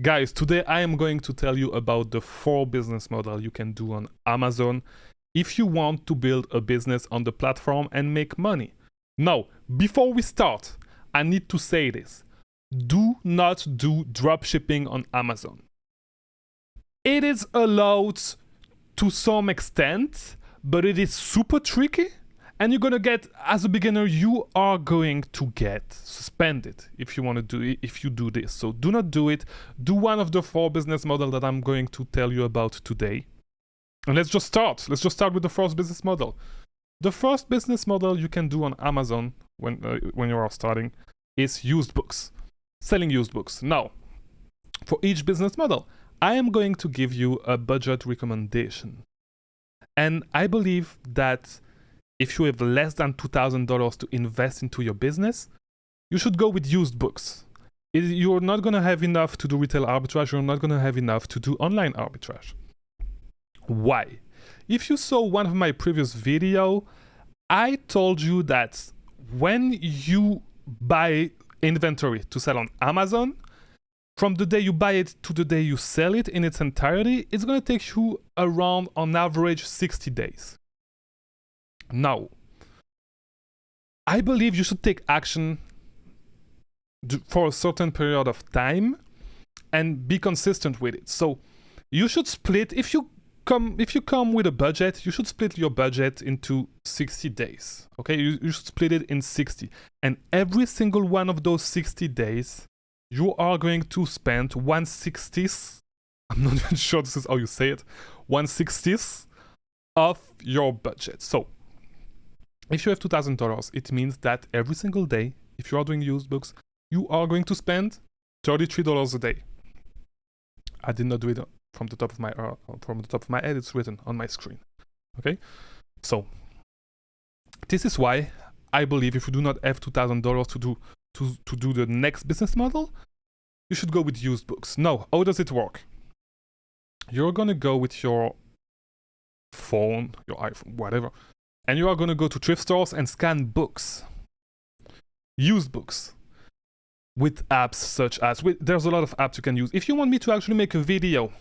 Guys, today I am going to tell you about the 4 business models you can do on Amazon if you want to build a business on the platform and make money. Now, before we start, I need to say this. Do not do dropshipping on Amazon. It is allowed to some extent, but it is super tricky. And you're gonna get, as a beginner, you are going to get suspended if you want to do it, if you do this. So do not do it. Do one of the 4 business models that I'm going to tell you about today. And let's just start. Let's just start with the first business model. The first business model you can do on Amazon when you are starting is used books, selling used books. Now, for each business model, I am going to give you a budget recommendation. And I believe that if you have less than $2,000 to invest into your business, you should go with used books. You're not going to have enough to do retail arbitrage. You're not going to have enough to do online arbitrage. Why? If you saw one of my previous videos, I told you that when you buy inventory to sell on Amazon, from the day you buy it to the day you sell it in its entirety, it's going to take you around, on average, 60 days. Now, I believe you should take action for a certain period of time and be consistent with it. So you should split, if you come with a budget, you should split your budget into 60 days. Okay, you should split it in 60. And every single one of those 60 days, you are going to spend 1/60th, I'm not even sure this is how you say it, 1/60th of your budget. So if you have $2,000, it means that every single day, if you are doing used books, you are going to spend $33 a day. I did not do it from the top of my head. It's written on my screen. Okay, so this is why I believe if you do not have $2,000 to do the next business model, you should go with used books. Now, how does it work? You're gonna go with your phone, your iPhone, whatever, and you are going to go to thrift stores and scan books, used books, with apps such as, there's a lot of apps you can use. If you want me to actually make a video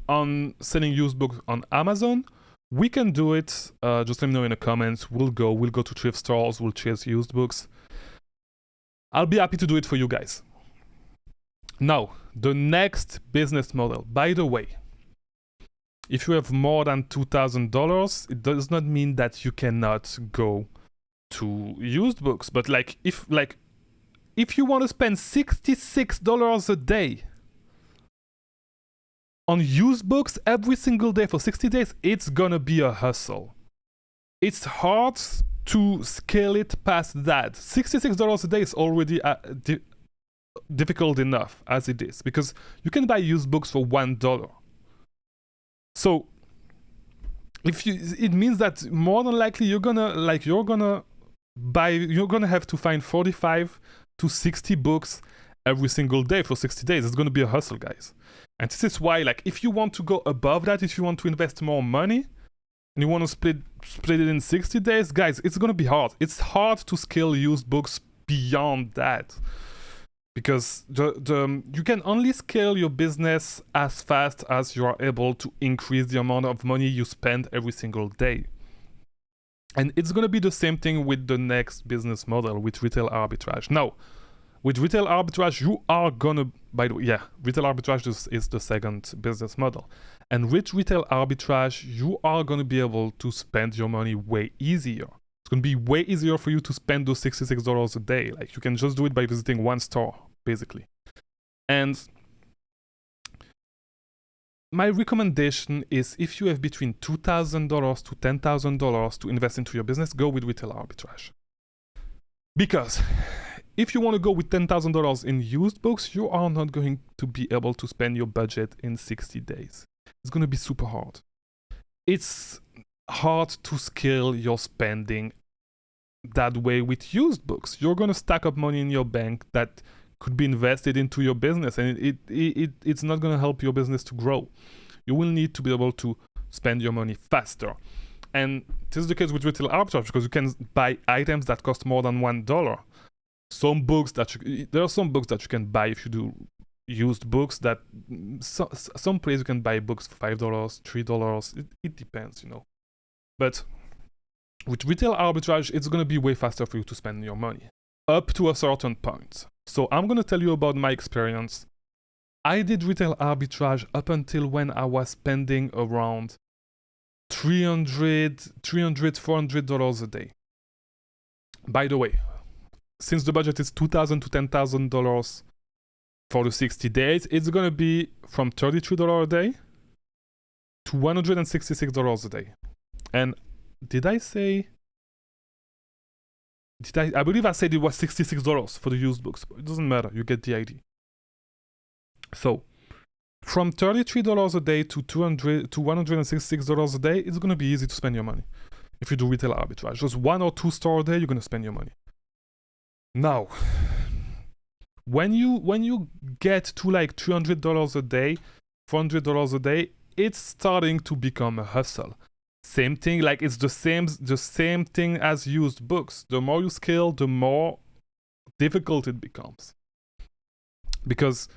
on selling used books on Amazon, we can do it. Just let me know in the comments. We'll go to thrift stores, we'll chase used books. I'll be happy to do it for you guys. Now, the next business model, by the way, if you have more than $2,000, it does not mean that you cannot go to used books. But if you want to spend $66 a day on used books every single day for 60 days, it's gonna be a hustle. It's hard to scale it past that. $66 a day is already difficult enough as it is, because you can buy used books for $1. So it means that more than likely you're gonna have to find 45 to 60 books every single day for 60 days. It's gonna be a hustle, guys. And this is why, if you want to go above that, if you want to invest more money and you want to split it in 60 days, guys, it's gonna be hard. It's hard to scale used books beyond that, because you can only scale your business as fast as you are able to increase the amount of money you spend every single day. And it's going to be the same thing with the next business model, with retail arbitrage. Now, with retail arbitrage, you are going to, retail arbitrage is the second business model. And with retail arbitrage, you are going to be able to spend your money way easier. It's going to be way easier for you to spend those $66 a day. You can just do it by visiting one store, basically. And my recommendation is, if you have between $2,000 to $10,000 to invest into your business, go with retail arbitrage. Because if you want to go with $10,000 in used books, you are not going to be able to spend your budget in 60 days. It's going to be super hard. It's hard to scale your spending that way with used books. You're going to stack up money in your bank that could be invested into your business, and it's not going to help your business to grow. You will need to be able to spend your money faster. And this is the case with retail arbitrage, because you can buy items that cost more than $1. There are some books that you can buy if you do used books that some place you can buy books for $5, $3. It depends, But with retail arbitrage, it's going to be way faster for you to spend your money up to a certain point. So I'm going to tell you about my experience. I did retail arbitrage up until when I was spending around $300, $400 a day. By the way, since the budget is $2,000 to $10,000 for the 60 days, it's going to be from $33 a day to $166 a day. And did I say... I believe I said it was $66 for the used books, but it doesn't matter. You get the idea. So, from $33 a day to $166 a day, it's going to be easy to spend your money. If you do retail arbitrage, just 1 or 2 stores a day, you're going to spend your money. Now, when you get to like $300 a day, $400 a day, it's starting to become a hustle. Same thing, like it's the same thing as used books. The more you scale, the more difficult it becomes. Because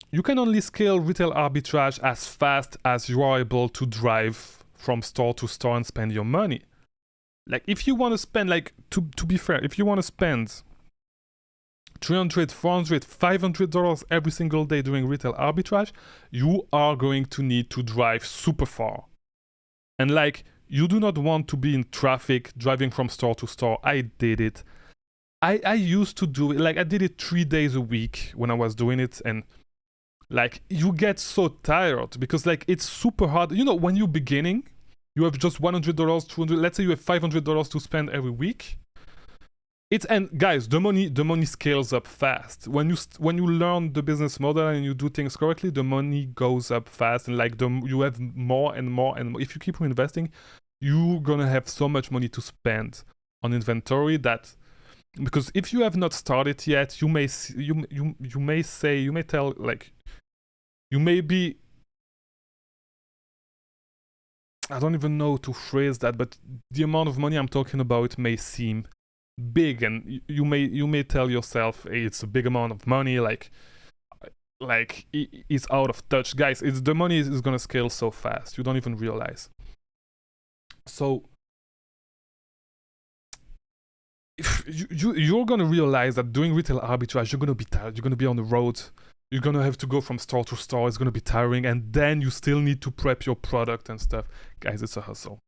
you can only scale retail arbitrage as fast as you are able to drive from store to store and spend your money. Like if you want to spend, like to be fair, if you want to spend $300, $400, $500 every single day doing retail arbitrage, you are going to need to drive super far. And like, you do not want to be in traffic driving from store to store. I did it. I used to do it, like I did it 3 days a week when I was doing it, and like you get so tired because like it's super hard. When you're beginning, you have just $100, $200, let's say you have $500 to spend every week. And guys, the money scales up fast. When you learn the business model and you do things correctly, the money goes up fast, and like you have more and more and more. If you keep reinvesting, you're gonna have so much money to spend on inventory that, because if you have not started yet, you may tell like you may be, I don't even know to phrase that, but the amount of money I'm talking about may seem big, and you may tell yourself, hey, it's a big amount of money, like it's out of touch. Guys, the money is gonna scale so fast you don't even realize. So if you're gonna realize that doing retail arbitrage, you're gonna be tired, you're gonna be on the road, you're gonna have to go from store to store, it's gonna be tiring, and then you still need to prep your product and stuff. Guys, it's a hustle.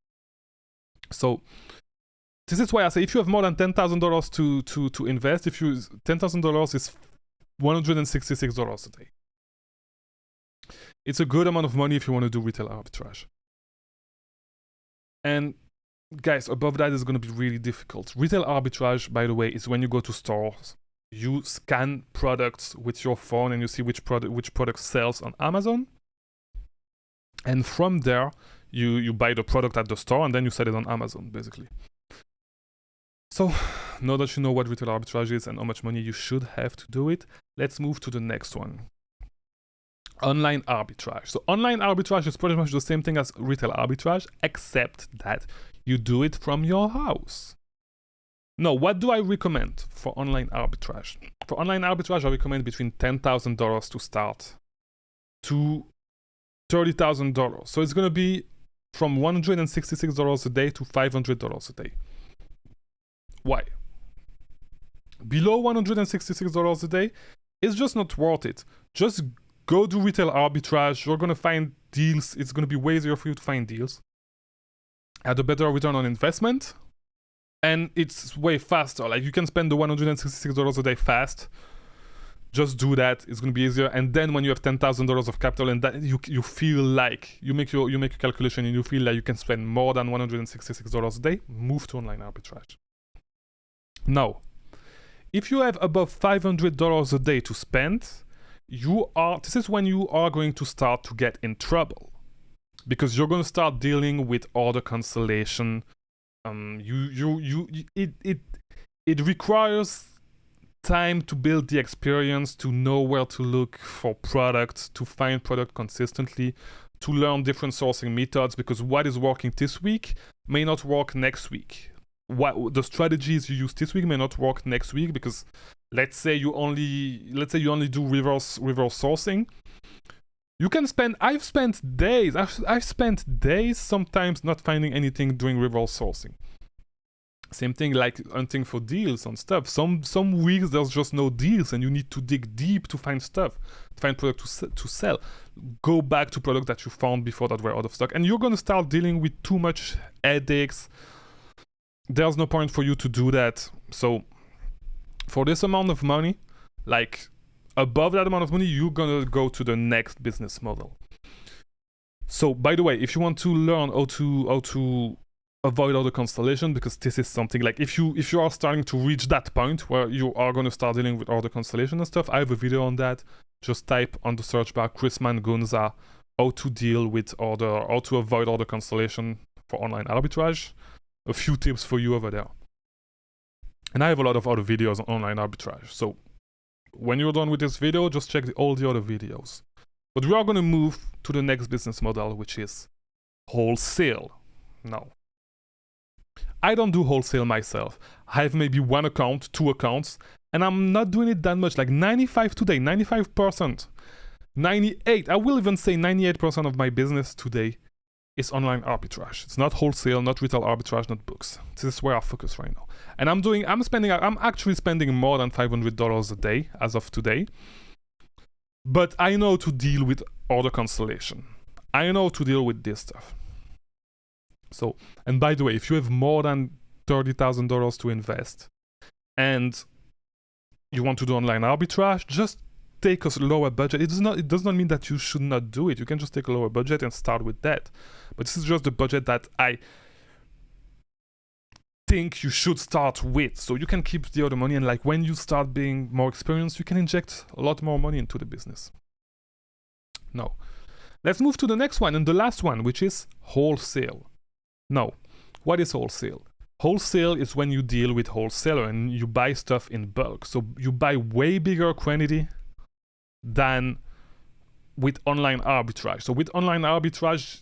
So this is why I say if you have more than $10,000 to invest, if you $10,000 is $166 a day. It's a good amount of money if you want to do retail arbitrage. And guys, above that is going to be really difficult. Retail arbitrage, by the way, is when you go to stores, you scan products with your phone and you see which product sells on Amazon. And from there, you buy the product at the store and then you sell it on Amazon, basically. So, now that you know what retail arbitrage is and how much money you should have to do it, let's move to the next one. Online arbitrage. So, online arbitrage is pretty much the same thing as retail arbitrage, except that you do it from your house. Now, what do I recommend for online arbitrage? For online arbitrage, I recommend between $10,000 to start to $30,000. So, it's going to be from $166 a day to $500 a day. Why? Below $166 a day, it's just not worth it. Just go do retail arbitrage. You're going to find deals. It's going to be way easier for you to find deals at a better return on investment. And it's way faster. Like you can spend the $166 a day fast. Just do that. It's going to be easier. And then when you have $10,000 of capital and that you feel like you make your calculation and you feel like you can spend more than $166 a day, move to online arbitrage. Now, if you have above $500 a day to spend, this is when you are going to start to get in trouble, because you're going to start dealing with order cancellation. It requires time to build the experience, to know where to look for products, to find product consistently, to learn different sourcing methods, because what is working this week may not work next week. what the strategies you use this week may not work next week, because let's say you only do reverse sourcing. You can spend I've spent days sometimes not finding anything doing reverse sourcing. Same thing like hunting for deals on stuff. Some weeks there's just no deals and you need to dig deep to find stuff, to find product to sell. Go back to products that you found before that were out of stock, and you're gonna start dealing with too much headaches. There's no point for you to do that. So for this amount of money, like above that amount of money, you're gonna go to the next business model. So by the way, if you want to learn how to avoid order constellation, because this is something like if you are starting to reach that point where you are going to start dealing with order constellation and stuff, I have a video on that. Just type on the search bar Chris Mangunza, how to deal with how to avoid order constellation for online arbitrage. A few tips for you over there. And I have a lot of other videos on online arbitrage. So when you're done with this video, just check all the other videos. But we are going to move to the next business model, which is wholesale. Now, I don't do wholesale myself. I have maybe one account, 2 accounts, and I'm not doing it that much. Like 95%, 98, I will even say 98% of my business today is online arbitrage. It's not wholesale, not retail arbitrage, not books. This is where I focus right now. And I'm actually spending more than $500 a day as of today. But I know to deal with order constellation. I know to deal with this stuff. So, and by the way, if you have more than $30,000 to invest and you want to do online arbitrage, just take a lower budget. It does not mean that you should not do it. You can just take a lower budget and start with that. But this is just the budget that I think you should start with. So you can keep the other money, and like when you start being more experienced, you can inject a lot more money into the business. Now, let's move to the next one and the last one, which is wholesale. Now, what is wholesale? Wholesale is when you deal with wholesaler and you buy stuff in bulk. So you buy way bigger quantity than with online arbitrage. So with online arbitrage,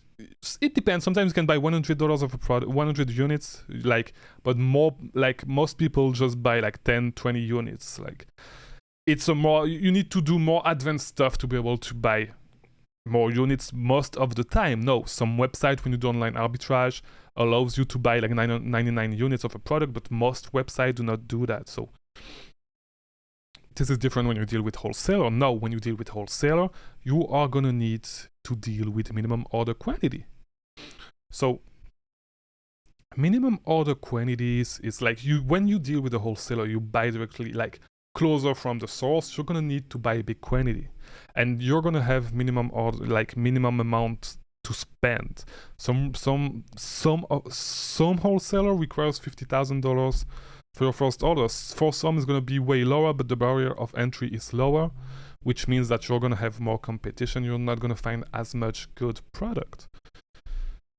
it depends. Sometimes you can buy $100 of a product, 100 units, but more, like most people just buy like 10, 20 units. Like you need to do more advanced stuff to be able to buy more units most of the time. No, some website when you do online arbitrage allows you to buy like 99 units of a product, but most websites do not do that. So this is different when you deal with wholesaler. Now, when you deal with wholesaler, you are gonna need to deal with minimum order quantity. So minimum order quantities is like when you deal with a wholesaler, you buy directly, like closer from the source. You're gonna need to buy a big quantity, and you're gonna have minimum order, like minimum amount to spend. Some wholesaler requires $50,000 for your first orders. For some, it's gonna be way lower, but the barrier of entry is lower, which means that you're gonna have more competition. You're not gonna find as much good product.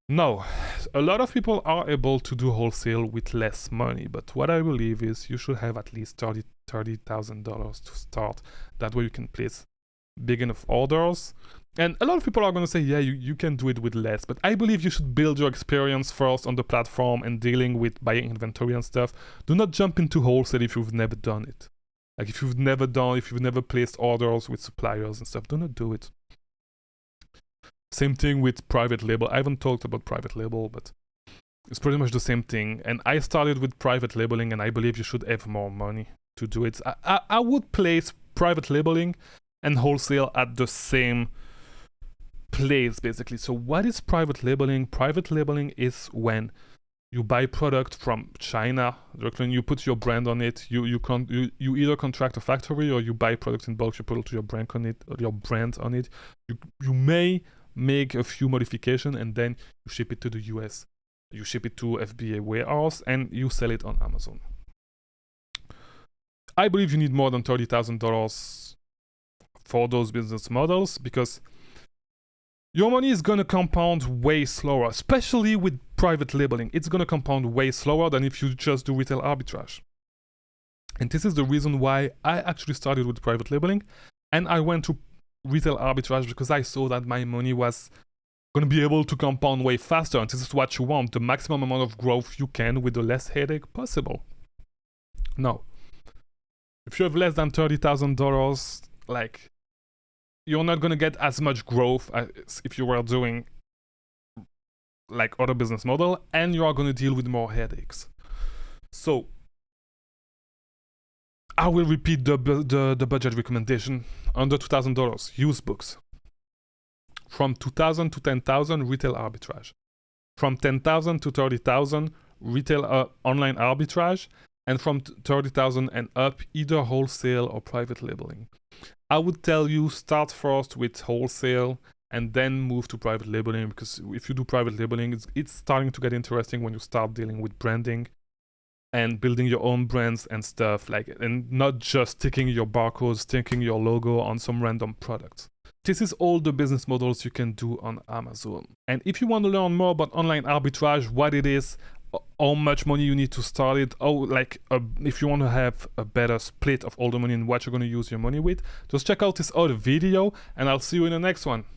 Now, a lot of people are able to do wholesale with less money, but what I believe is you should have at least $30,000 to start. That way you can place big enough orders. And a lot of people are going to say, yeah, you can do it with less, but I believe you should build your experience first on the platform and dealing with buying inventory and stuff. Do not jump into wholesale if you've never done it. Like if you've never placed orders with suppliers and stuff, do not do it. Same thing with private label. I haven't talked about private label, but it's pretty much the same thing. And I started with private labeling, and I believe you should have more money to do it. I would place private labeling and wholesale at the same place, basically. So what is private labeling? Private labeling is when you buy product from China directly and you put your brand on it. You either contract a factory or you buy product in bulk, you put your brand on it, or your brand on it. You may make a few modifications and then you ship it to the US. You ship it to FBA warehouse and you sell it on Amazon. I believe you need more than $30,000 for those business models, because your money is going to compound way slower, especially with private labeling. It's going to compound way slower than if you just do retail arbitrage. And this is the reason why I actually started with private labeling and I went to retail arbitrage, because I saw that my money was going to be able to compound way faster, and this is what you want, the maximum amount of growth you can with the less headache possible. Now, if you have less than $30,000, like, you're not going to get as much growth as if you were doing like other business model, and you are going to deal with more headaches. So I will repeat the budget recommendation. Under $2,000, use books. From $2,000 to $10,000, retail arbitrage. From $10,000 to $30,000, retail online arbitrage. And from $30,000 and up, either wholesale or private labeling. I would tell you start first with wholesale and then move to private labeling, because if you do private labeling, it's starting to get interesting when you start dealing with branding and building your own brands and stuff, like, and not just sticking your barcodes, sticking your logo on some random products. This is all the business models you can do on Amazon. And if you want to learn more about online arbitrage, what it is, how much money you need to start it, if you want to have a better split of all the money and what you're going to use your money with, just check out this other video, and I'll see you in the next one.